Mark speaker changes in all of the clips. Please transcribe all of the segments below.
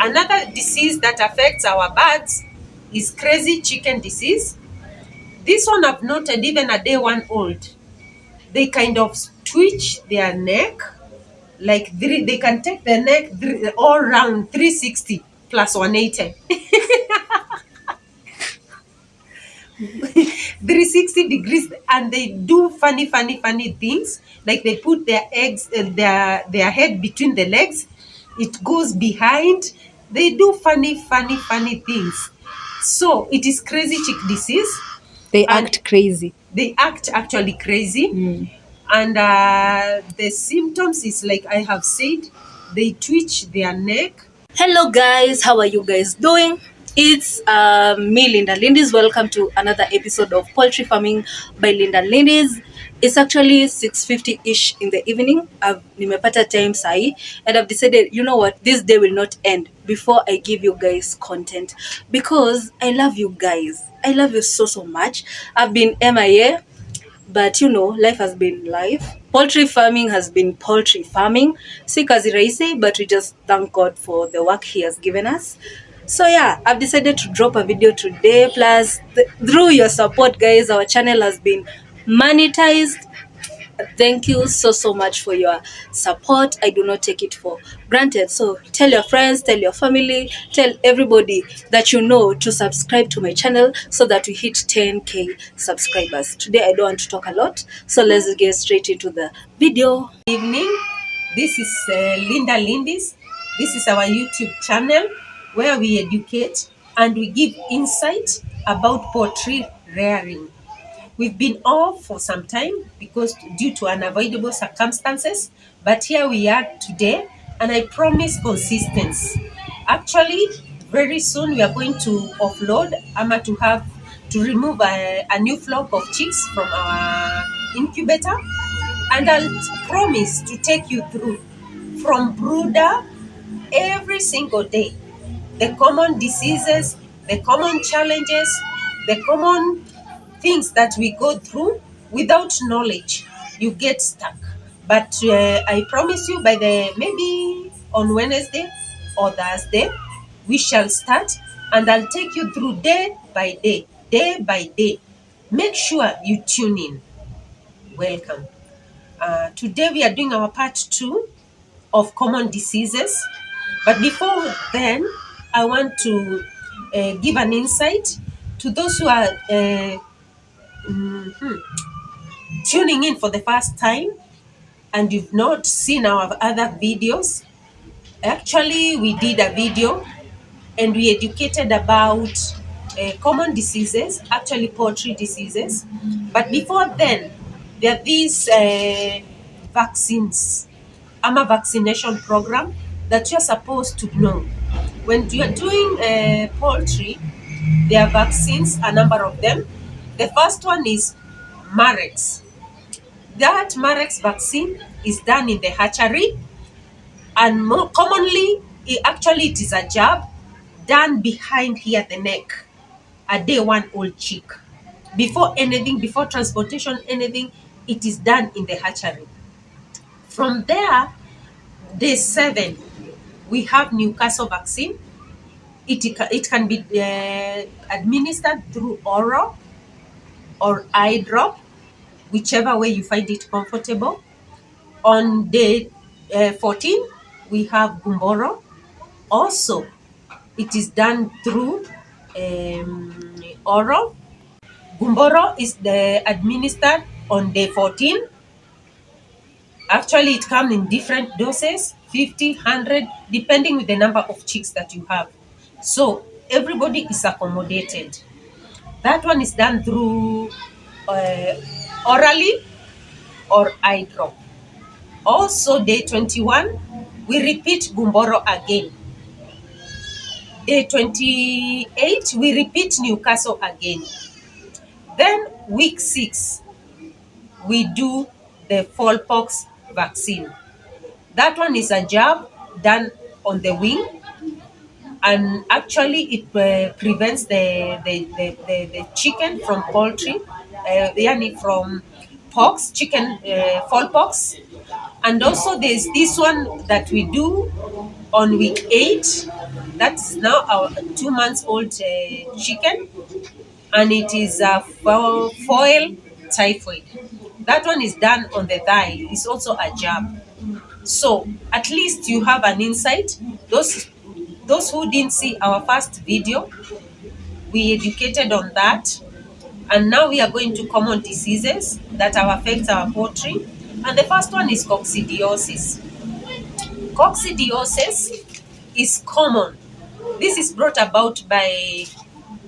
Speaker 1: Another disease that affects our birds is crazy chicken disease. This one I've noted even a day 1 old. They kind of twitch their neck, like they can take the neck all round 360 plus 180. 360 degrees, and they do funny things, like they put their eggs their head between the legs, it goes behind. They do funny things. So it is crazy chick disease.
Speaker 2: They
Speaker 1: And
Speaker 2: act crazy.
Speaker 1: they act actually crazy. And the symptoms is like I have said, they twitch their neck.
Speaker 2: Hello guys, how are you guys doing? It's me, Linda Lindis. Welcome to another episode of Poultry Farming by Linda Lindis. It's actually 6:50-ish in the evening. Nimepata time sahi, and I've decided, you know what, this day will not end before I give you guys content, because I love you guys. I love you so much. I've been MIA, but you know, life has been life. Poultry farming has been poultry farming. Si kazi rahisi, but we just thank God for the work He has given us. So yeah, I've decided to drop a video today. Plus, through your support, guys, our channel has been monetized. Thank you so much for your support. I do not take it for granted. So tell your friends, tell your family, tell everybody that you know to subscribe to my channel so that we hit 10k subscribers. Today I don't want to talk a lot, so let's get straight into the video.
Speaker 1: Evening, this is Linda Lindis. This is our YouTube channel where we educate and we give insight about poultry rearing. We've been off for some time because due to unavoidable circumstances, but here we are today, and I promise consistency. Actually, very soon we are going to offload to remove a new flock of chicks from our incubator, and I'll promise to take you through from brooder every single day, the common diseases, the common challenges, the common things that we go through. Without knowledge, you get stuck. But I promise you, by the maybe on Wednesday or Thursday, we shall start, and I'll take you through day by day, day by day. Make sure you tune in. Welcome. Today we are doing our part 2 of common diseases. But before then, I want to give an insight to those who are tuning in for the first time and you've not seen our other videos. Actually, we did a video and we educated about common diseases, actually poultry diseases. But before then, there are these vaccines. I'm a vaccination program that you're supposed to know. When you're doing poultry, there are vaccines, a number of them. The first one is Marex. That Marex vaccine is done in the hatchery, and more commonly, it is a jab done behind here the neck, a day 1 old chick. Before transportation, anything, it is done in the hatchery. From there, day 7, we have Newcastle vaccine. It can be administered through oral or eye drop, whichever way you find it comfortable. On day 14, we have Gumboro. Also, it is done through oral. Gumboro is administered on day 14. Actually, it comes in different doses, 50, 100, depending with the number of chicks that you have. So everybody is accommodated. That one is done through orally or eye drop. Also, day 21, we repeat Gumboro again. Day 28, we repeat Newcastle again. Then week 6, we do the fowlpox vaccine. That one is a jab done on the wing, and actually it prevents the chicken from poultry, from chicken fowlpox. And also there's this one that we do on week 8. That's now our 2 months old chicken, and it is a foil typhoid. That one is done on the thigh. It's also a jab. So at least you have an insight. Those who didn't see our first video, we educated on that. And now we are going to common diseases that affect our poultry. And the first one is coccidiosis. Coccidiosis is common. This is brought about by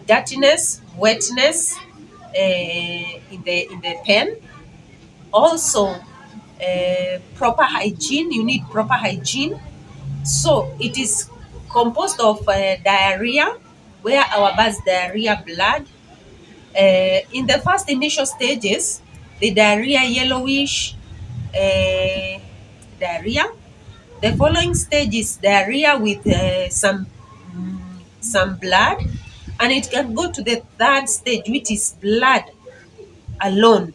Speaker 1: dirtiness, wetness in the pen. Also, proper hygiene. You need proper hygiene. So it is composed of diarrhea, where our birds diarrhea blood. In the first initial stages, the diarrhea yellowish diarrhea. The following stage is diarrhea with some blood, and it can go to the third stage, which is blood alone,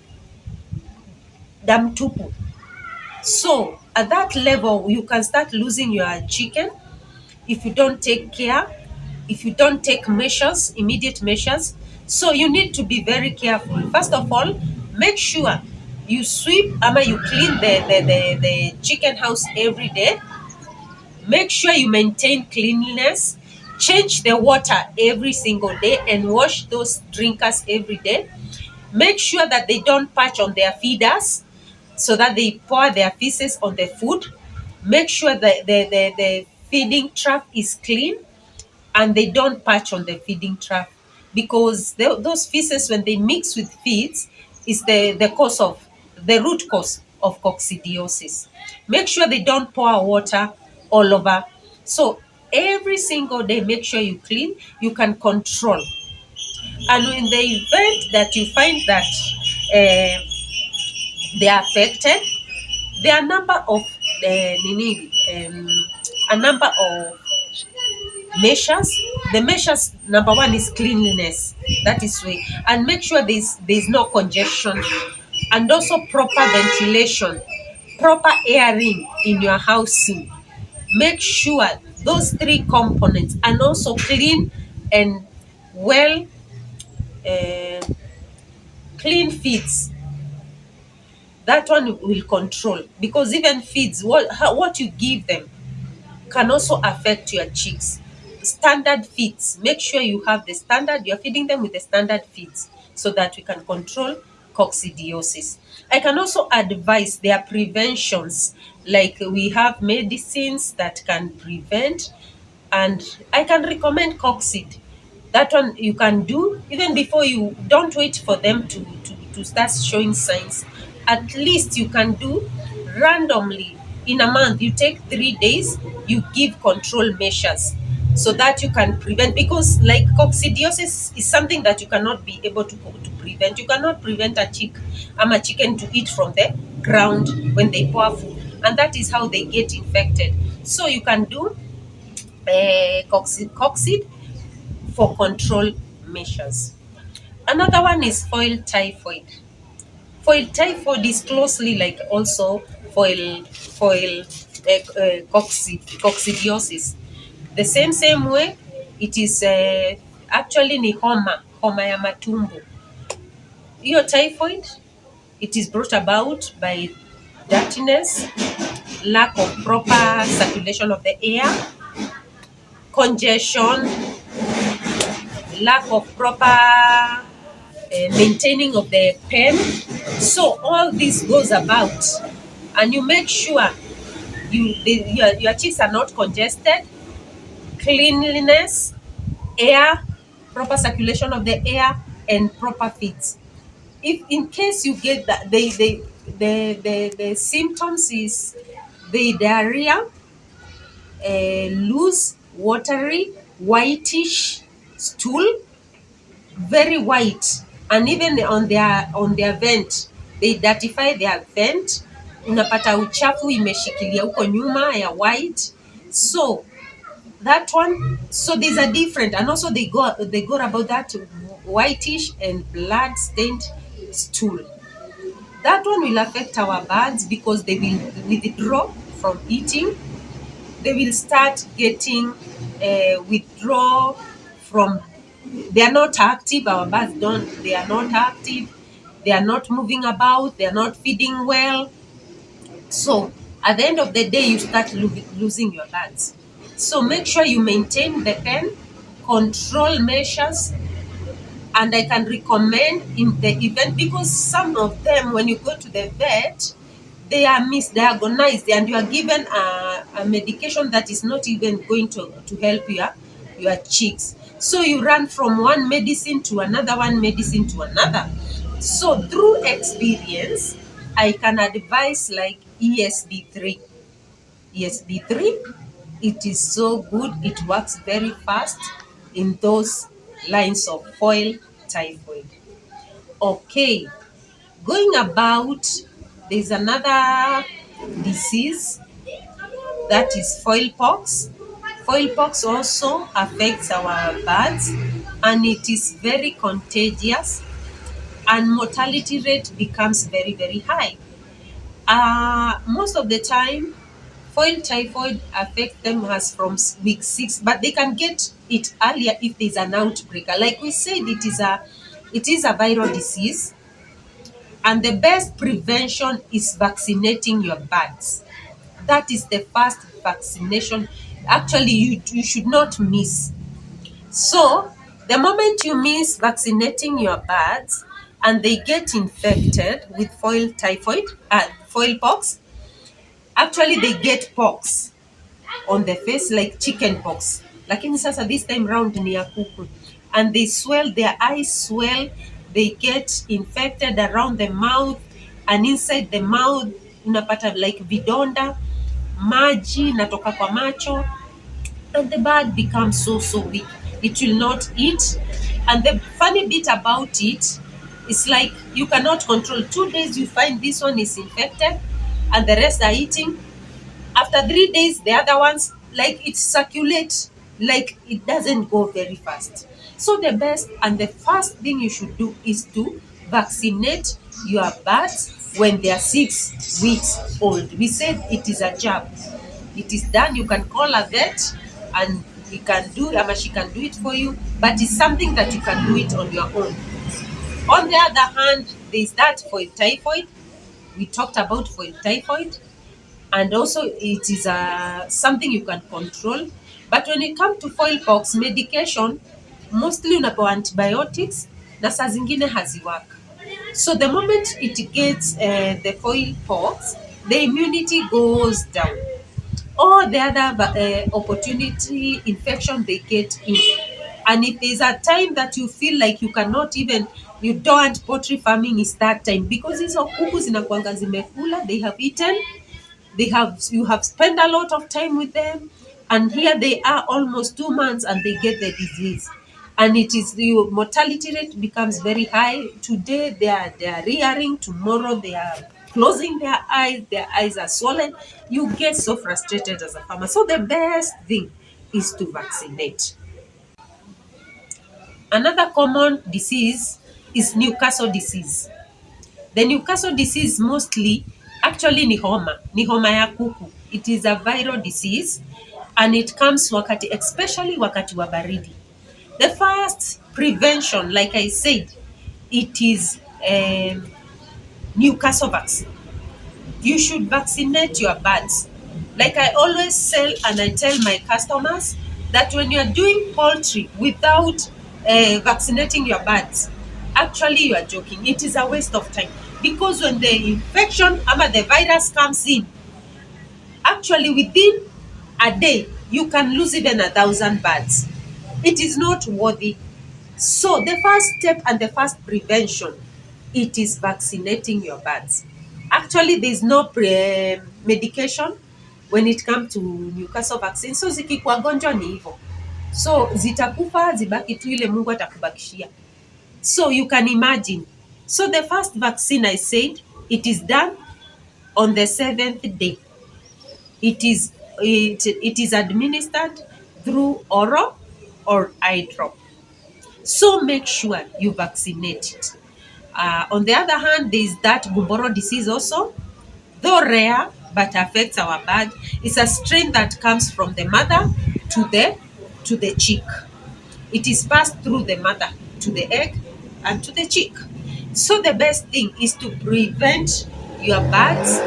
Speaker 1: damtupu. So at that level, you can start losing your chicken if you don't take care, if you don't take measures, immediate measures. So you need to be very careful. First of all, make sure you sweep ama you clean the chicken house every day. Make sure you maintain cleanliness. Change the water every single day and wash those drinkers every day. Make sure that they don't patch on their feeders so that they pour their feces on the food. Make sure that the feeding trough is clean and they don't patch on the feeding trough, because those feces, when they mix with feeds, is the root cause of coccidiosis. Make sure they don't pour water all over. So every single day, make sure you clean. You can control. And in the event that you find that uh, they are affected, there are a number of measures. The measures, number one is cleanliness. That is way, and make sure there's no congestion, and also proper ventilation, proper airing in your housing. Make sure those three components, and also clean and well uh, clean feeds. That one will control, because even feeds, what you give them can also affect your chicks. Standard feeds, make sure you have the standard, you're feeding them with the standard feeds so that we can control coccidiosis. I can also advise their preventions, like we have medicines that can prevent, and I can recommend coccid. That one you can do even before. You don't wait for them to start showing signs. At least you can do randomly in a month. You take 3 days, you give control measures so that you can prevent, because like coccidiosis is something that you cannot be able to prevent. You cannot prevent a chicken to eat from the ground when they pour food, and that is how they get infected. So you can do coccid for control measures. Another one is foil typhoid. Foil typhoid is closely like also coccidiosis. The same way, it is actually ni homa ya matumbo. Hiyo typhoid, it is brought about by dirtiness, lack of proper circulation of the air, congestion, lack of proper maintaining of the pen. So all this goes about, and you make sure your chicks are not congested, cleanliness, air, proper circulation of the air, and proper feeds. If in case you get that, the symptoms is the diarrhea, loose, watery, whitish stool, very white, and even on their vent, they dirtify their vent. Unapata uchafu imeshikilia huko nyuma ya white. So that one, so these are different, and also they go about that whitish and blood stained stool. That one will affect our birds because they will withdraw from eating. they will start getting withdraw from, they are not active, our birds don't, they are not active, they are not moving about, they are not feeding well. So at the end of the day, you start losing your birds. So make sure you maintain the pen, control measures, and I can recommend in the event, because some of them, when you go to the vet, they are misdiagnosed and you are given a medication that is not even going to help your chicks. So you run from one medicine to another, one medicine to another. So through experience, I can advise like ESB3. ESB3, it is so good, it works very fast in those lines of foil typhoid. Okay, going about, there's another disease that is foil pox. Foil pox also affects our birds and it is very contagious and mortality rate becomes very, very high. Most of the time, foil typhoid affects them as from week 6, but they can get it earlier if there's an outbreak. Like we said, it is a viral disease, and the best prevention is vaccinating your birds. That is the first vaccination. Actually, you should not miss. So, the moment you miss vaccinating your birds and they get infected with foil pox, actually they get pox on the face like chicken pox. Lakini sasa this time round ni ya kuku. And they swell, their eyes swell, they get infected around the mouth and inside the mouth unapata like vidonda, maji natoka kwa macho, and the bird becomes so weak. It will not eat. And the funny bit about it is like you cannot control. 2 days you find this one is infected and the rest are eating. After 3 days, the other ones, like it circulates, like it doesn't go very fast. So the best and the first thing you should do is to vaccinate your birds when they are 6 weeks old. We said it is a jab. It is done. You can call a vet and he can do, she can do it for you, but it's something that you can do it on your own. On the other hand, there's that foil typhoid. We talked about foil typhoid, and also it is something you can control. But when it comes to foil pox, medication mostly unapewa antibiotics na saa zingine haziwork. So the moment it gets the foil pox, the immunity goes down. All the other opportunity infection they get in. And if there's a time that you feel like you cannot even, you don't want poultry farming, is that time, because hizo kuku zinakuanga zimekula, they have eaten, you have spent a lot of time with them, and here they are almost 2 months and they get the disease, and it is the mortality rate becomes very high. Today they are rearing, tomorrow they are closing their eyes are swollen. You get so frustrated as a farmer. So the best thing is to vaccinate. Another common disease is Newcastle disease. The Newcastle disease mostly, actually ni homa ya kuku. It is a viral disease and it comes especially wakati wa baridi. The first prevention, like I said, it is Newcastle vaccine. You should vaccinate your birds. Like I always sell and I tell my customers that when you are doing poultry without vaccinating your birds, actually you are joking. It is a waste of time, because when the infection or the virus comes in, actually within a day you can lose even 1,000 birds. It is not worthy. So the first step and the first prevention, it is vaccinating your birds. Actually, there's no medication when it comes to Newcastle vaccine. So zikikuwa gonjwa ni hivyo. So zitakufa, zibaki tu ile Mungu atakubakishia. So you can imagine. So the first vaccine, I said, it is done on the 7th day. It is administered through oral or eye drop. So make sure you vaccinate it. On the other hand, there is that Gumboro disease also, though rare, but affects our bird. It's a strain that comes from the mother to the chick. It is passed through the mother to the egg and to the chick. So the best thing is to prevent your birds,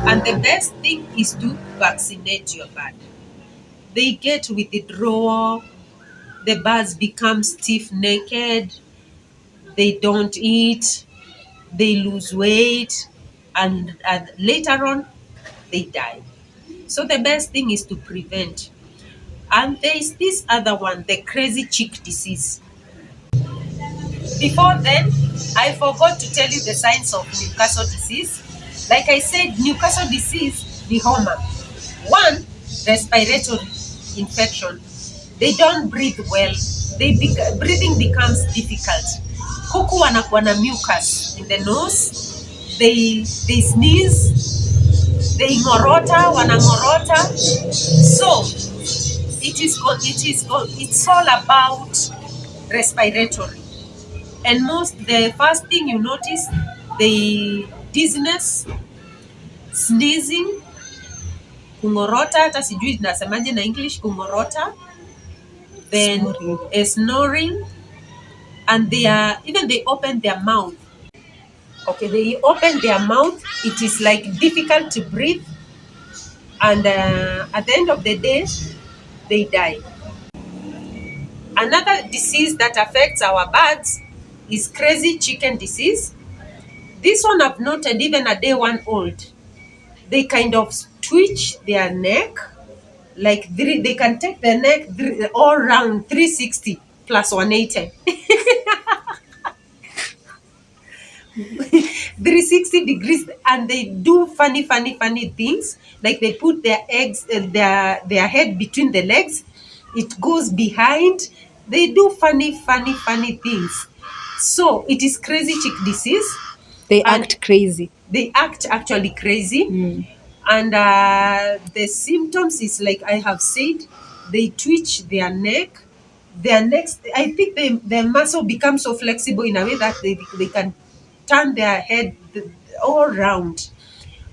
Speaker 1: and the best thing is to vaccinate your bird. They get withdrawal, the birds become stiff-necked, they don't eat, they lose weight, and later on they die. So the best thing is to prevent. And there is this other one, the crazy chick disease. Before then, I forgot to tell you the signs of Newcastle disease. Like I said, Newcastle disease, the homa. One, respiratory infection. They don't breathe well. Breathing becomes difficult. Kuku wanakuwa na mucus in the nose. They sneeze. They ngorota, wanangorota. So it's all about respiratory. And the first thing you notice, the dizziness, sneezing, kungorota, hata sijui nasemaje na English, kungorota, then snoring, and they open their mouth. Okay, they open their mouth, it is like difficult to breathe, and at the end of the day, they die. Another disease that affects our birds is crazy chicken disease. This one I've noted even a day one old. They kind of twitch their neck, like they can take the neck all round 360 plus 180. 360 degrees, and they do funny things, like they put their their head between the legs, it goes behind, they do funny things. So it is crazy chick disease.
Speaker 2: They act crazy.
Speaker 1: They act actually crazy. And the symptoms is like I have said, they twitch their neck. Their necks, I think their muscle becomes so flexible in a way that they can turn their head all round.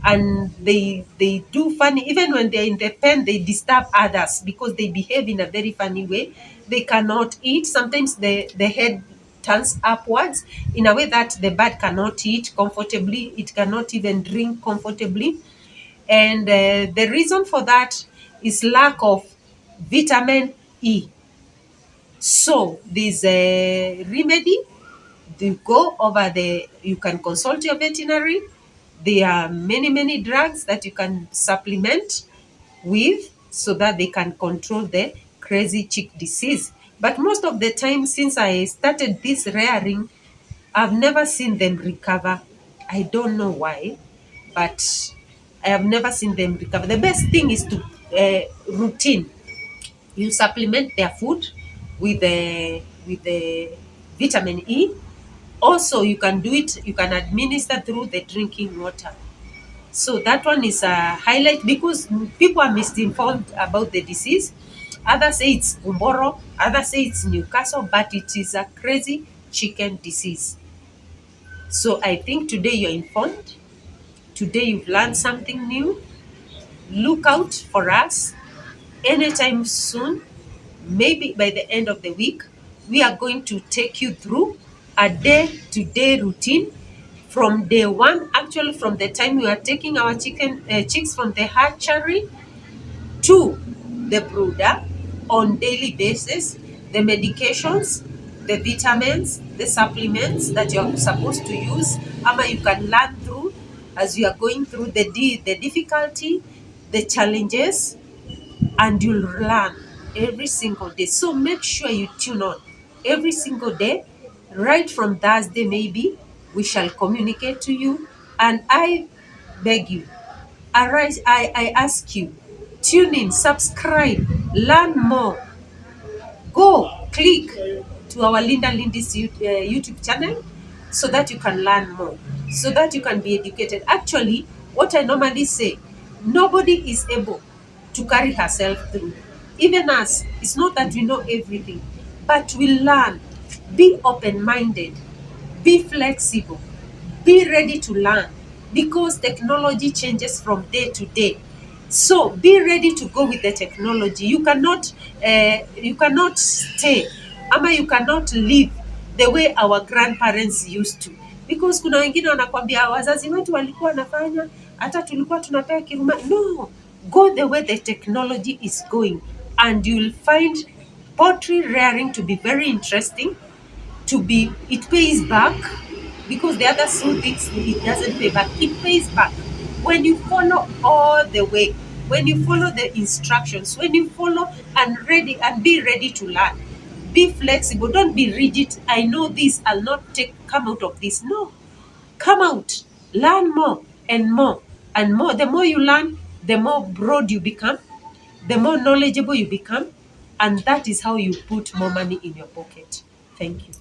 Speaker 1: And they do funny, even when they're in the pen, they disturb others because they behave in a very funny way. They cannot eat. Sometimes the head turns upwards in a way that the bird cannot eat comfortably. It cannot even drink comfortably. And the reason for that is lack of vitamin E. So there's a remedy. You can consult your veterinary. There are many drugs that you can supplement with so that they can control the crazy chick disease. But most of the time, since I started this rearing, I've never seen them recover. I don't know why, but I have never seen them recover. The best thing is to routine. You supplement their food with the vitamin E. Also, you can do it, you can administer through the drinking water. So that one is a highlight because people are misinformed about the disease. Others say it's Gumboro, others say it's Newcastle, but it is a crazy chicken disease. So I think today you're informed. Today you've learned something new. Look out for us anytime soon. Maybe by the end of the week, we are going to take you through a day-to-day routine from day one, actually from the time we are taking our chicks from the hatchery to the brooder on daily basis, the medications, the vitamins, the supplements that you're supposed to use, ama you can learn through as you are going through the difficulty, the challenges, and you'll learn every single day. So make sure you tune on every single day, right from Thursday maybe, we shall communicate to you. And I beg you, arise, I ask you, tune in, subscribe, learn more. Go, click to our Linda Lindy's YouTube channel so that you can learn more, so that you can be educated. Actually, what I normally say, nobody is able to carry herself through. Even us, it's not that we know everything, but we learn. Be open-minded, be flexible, be ready to learn. because technology changes from day to day. So be ready to go with the technology. You cannot stay ama you cannot live the way our grandparents used to, because kuna wengine wanakwambia wazazi wetu walikuwa wanafanya, hata tulikuwa tunapewa kiruma. No, go the way the technology is going, and you'll find poultry rearing to be very interesting, it pays back, because the other two things it doesn't pay back. It pays back when you follow all the way, when you follow the instructions, when you follow and be ready to learn. Be flexible, don't be rigid. I know this, I'll not come out of this. No, come out, learn more and more and more. The more you learn, the more broad you become, the more knowledgeable you become, and that is how you put more money in your pocket. Thank you.